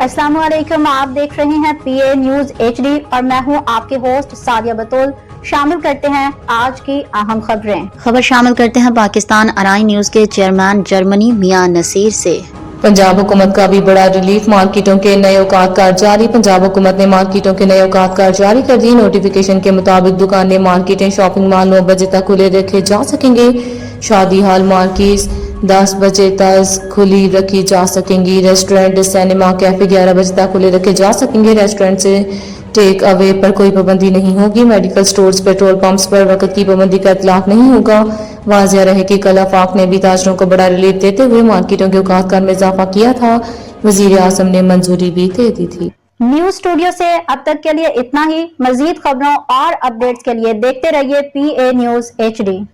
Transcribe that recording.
अस्सलाम वालेकुम, आप देख रहे हैं PA न्यूज HD और मैं हूं आपके होस्ट सादिया बतूल। शामिल करते हैं आज की अहम खबर शामिल करते हैं पाकिस्तान अराई न्यूज के चेयरमैन जर्मनी मियां नसीर से। पंजाब हुकूमत का भी बड़ा रिलीफ, मार्केटों के नए औकात कार जारी। पंजाब हुकूमत ने मार्केटों के नए औकात कार जारी कर दी। नोटिफिकेशन के मुताबिक दुकानें, मार्केटें, शॉपिंग मॉल 9 बजे तक खुले रखे जा सकेंगे। शादी हॉल, मार्केट्स 10 बजे तक खुली रखी जा सकेंगी। रेस्टोरेंट, सिनेमा, कैफे 11 बजे तक खुले रखे जा सकेंगे। रेस्टोरेंट से टेक अवे पर कोई पाबंदी नहीं होगी। मेडिकल स्टोर्स, पेट्रोल पंप्स पर वक्त की पाबंदी का इतलाक नहीं होगा। वाज़िया रहे कि कल आफाक ने भी ताजरों को बड़ा रिलीफ देते हुए मार्केटों के औकात कार में इजाफा किया था। वजीर आज़म ने मंजूरी भी दे दी थी। न्यूज स्टूडियो से अब तक के लिए इतना ही। मजीद खबरों और अपडेट्स के लिए देखते रहिए PA न्यूज HD।